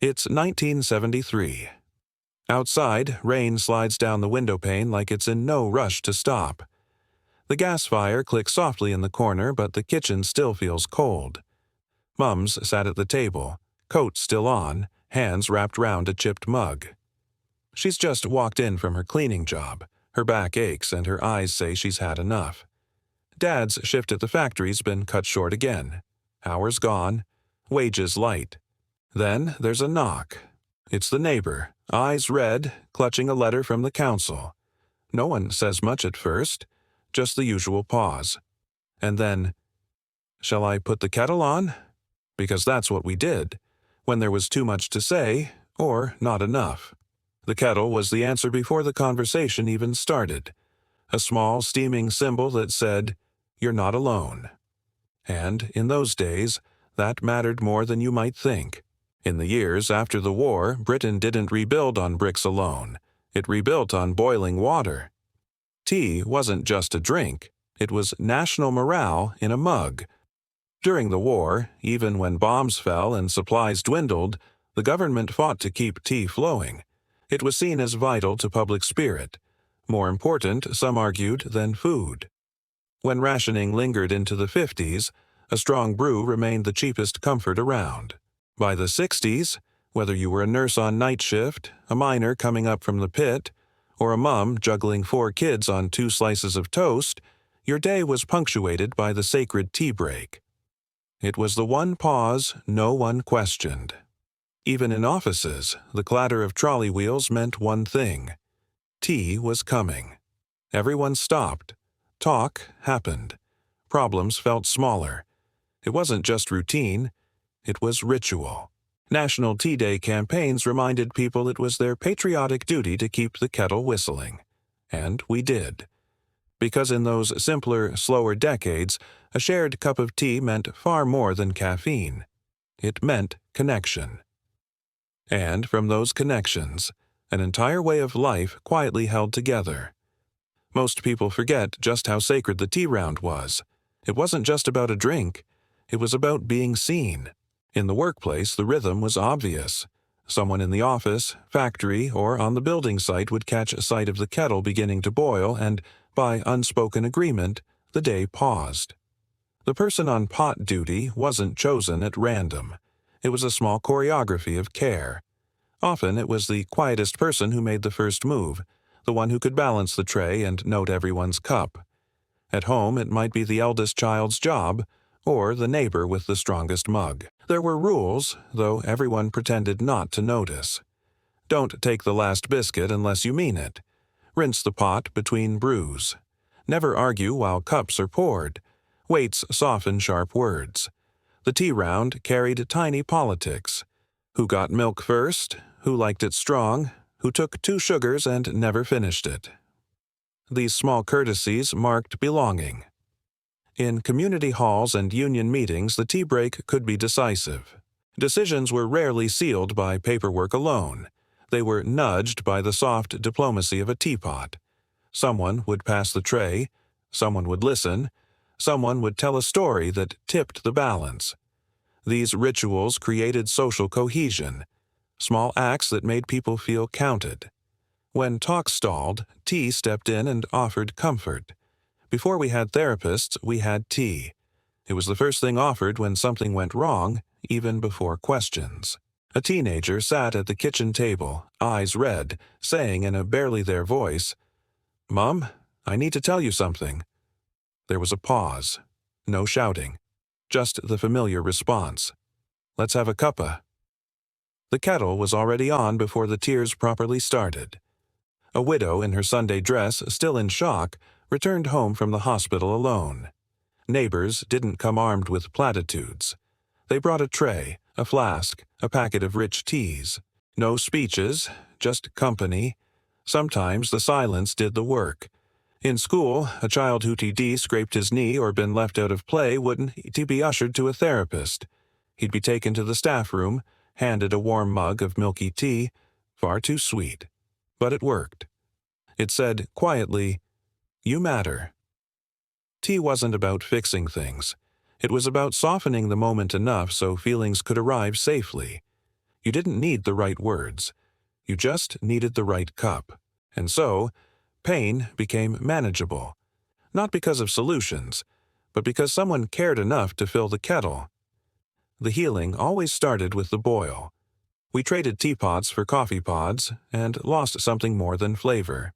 It's 1973. Outside, rain slides down the window pane like it's in no rush to stop. The gas fire clicks softly in the corner, but the kitchen still feels cold. Mums sat at the table, coat still on, hands wrapped round a chipped mug. She's just walked in from her cleaning job. Her back aches and her eyes say she's had enough. Dad's shift at the factory's been cut short again. Hours gone, wages light. Then there's a knock. It's the neighbor, eyes red, clutching a letter from the council. No one says much at first, just the usual pause. And then, "Shall I put the kettle on?" Because that's what we did, when there was too much to say, or not enough. The kettle was the answer before the conversation even started. A small, steaming symbol that said, "You're not alone." And, in those days, that mattered more than you might think. In the years after the war, Britain didn't rebuild on bricks alone. It rebuilt on boiling water. Tea wasn't just a drink. It was national morale in a mug. During the war, even when bombs fell and supplies dwindled, the government fought to keep tea flowing. It was seen as vital to public spirit. More important, some argued, than food. When rationing lingered into the 50s, a strong brew remained the cheapest comfort around. By the 60s, whether you were a nurse on night shift, a miner coming up from the pit, or a mum juggling 4 kids on 2 slices of toast, your day was punctuated by the sacred tea break. It was the one pause no one questioned. Even in offices, the clatter of trolley wheels meant one thing. Tea was coming. Everyone stopped. Talk happened. Problems felt smaller. It wasn't just routine. It was ritual. National Tea Day campaigns reminded people it was their patriotic duty to keep the kettle whistling. And we did. Because in those simpler, slower decades, a shared cup of tea meant far more than caffeine. It meant connection. And from those connections, an entire way of life quietly held together. Most people forget just how sacred the tea round was. It wasn't just about a drink. It was about being seen. In the workplace, the rhythm was obvious. Someone in the office, factory, or on the building site would catch sight of the kettle beginning to boil, and, by unspoken agreement, the day paused. The person on pot duty wasn't chosen at random. It was a small choreography of care. Often it was the quietest person who made the first move, the one who could balance the tray and note everyone's cup. At home, it might be the eldest child's job, or the neighbor with the strongest mug. There were rules, though everyone pretended not to notice. Don't take the last biscuit unless you mean it. Rinse the pot between brews. Never argue while cups are poured. Weights soften sharp words. The tea round carried tiny politics. Who got milk first? Who liked it strong? Who took 2 sugars and never finished it? These small courtesies marked belonging. In community halls and union meetings, the tea break could be decisive. Decisions were rarely sealed by paperwork alone. They were nudged by the soft diplomacy of a teapot. Someone would pass the tray, someone would listen, someone would tell a story that tipped the balance. These rituals created social cohesion, small acts that made people feel counted. When talk stalled, tea stepped in and offered comfort. Before we had therapists, we had tea. It was the first thing offered when something went wrong, even before questions. A teenager sat at the kitchen table, eyes red, saying in a barely there voice, "Mom, I need to tell you something." There was a pause. No shouting. Just the familiar response. "Let's have a cuppa." The kettle was already on before the tears properly started. A widow in her Sunday dress, still in shock, returned home from the hospital alone. Neighbors didn't come armed with platitudes. They brought a tray, a flask, a packet of rich teas. No speeches, just company. Sometimes the silence did the work. In school, a child who TD scraped his knee or been left out of play wouldn't he be ushered to a therapist. He'd be taken to the staff room, handed a warm mug of milky tea, far too sweet. But it worked. It said quietly, "You matter." Tea wasn't about fixing things. It was about softening the moment enough so feelings could arrive safely. You didn't need the right words. You just needed the right cup. And so, pain became manageable. Not because of solutions, but because someone cared enough to fill the kettle. The healing always started with the boil. We traded teapots for coffee pods and lost something more than flavor.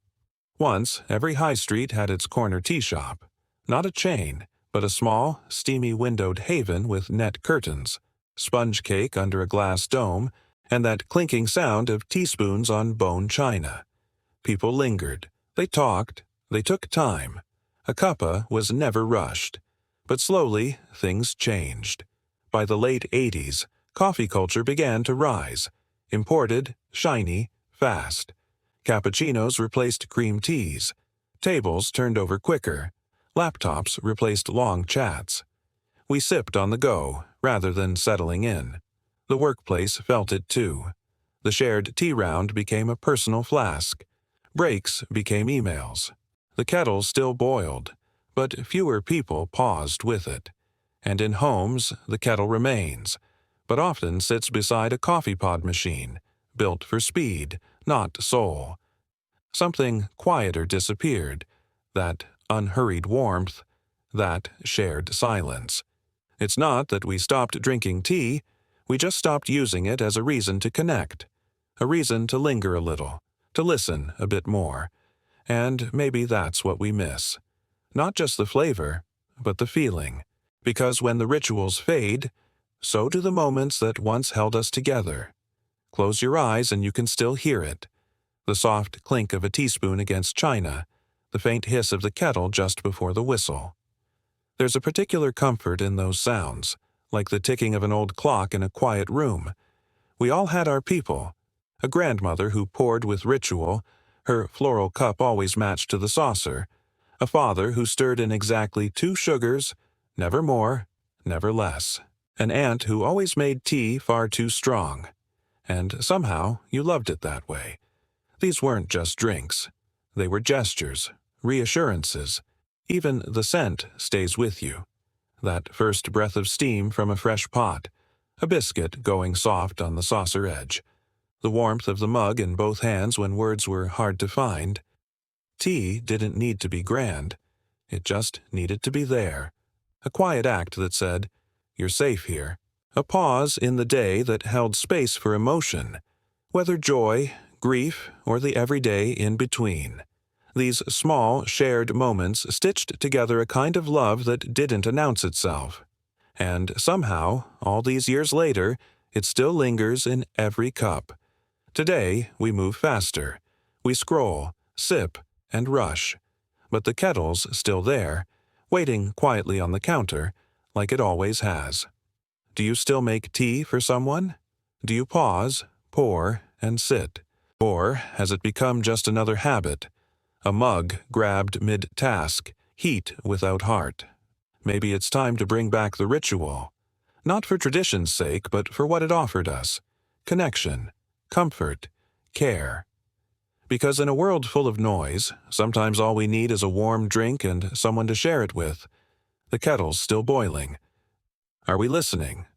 Once, every high street had its corner tea shop. Not a chain, but a small, steamy windowed haven with net curtains, sponge cake under a glass dome, and that clinking sound of teaspoons on bone china. People lingered. They talked. They took time. A cuppa was never rushed. But slowly, things changed. By the late 80s, coffee culture began to rise. Imported, shiny, fast. Cappuccinos replaced cream teas. Tables turned over quicker. Laptops replaced long chats. We sipped on the go, rather than settling in. The workplace felt it too. The shared tea round became a personal flask. Breaks became emails. The kettle still boiled, but fewer people paused with it. And in homes, the kettle remains, but often sits beside a coffee pod machine, built for speed, not soul. Something quieter disappeared, that unhurried warmth, that shared silence. It's not that we stopped drinking tea, we just stopped using it as a reason to connect, a reason to linger a little, to listen a bit more. And maybe that's what we miss. Not just the flavor, but the feeling. Because when the rituals fade, so do the moments that once held us together. Close your eyes and you can still hear it. The soft clink of a teaspoon against china, the faint hiss of the kettle just before the whistle. There's a particular comfort in those sounds, like the ticking of an old clock in a quiet room. We all had our people. A grandmother who poured with ritual, her floral cup always matched to the saucer. A father who stirred in exactly 2 sugars, never more, never less. An aunt who always made tea far too strong. And somehow you loved it that way. These weren't just drinks. They were gestures, reassurances. Even the scent stays with you. That first breath of steam from a fresh pot, a biscuit going soft on the saucer edge, the warmth of the mug in both hands when words were hard to find. Tea didn't need to be grand. It just needed to be there. A quiet act that said, "You're safe here." A pause in the day that held space for emotion, whether joy, grief, or the everyday in between. These small, shared moments stitched together a kind of love that didn't announce itself. And somehow, all these years later, it still lingers in every cup. Today, we move faster. We scroll, sip, and rush. But the kettle's still there, waiting quietly on the counter, like it always has. Do you still make tea for someone? Do you pause, pour, and sit? Or has it become just another habit? A mug grabbed mid-task, heat without heart. Maybe it's time to bring back the ritual. Not for tradition's sake, but for what it offered us. Connection, comfort, care. Because in a world full of noise, sometimes all we need is a warm drink and someone to share it with. The kettle's still boiling. Are we listening?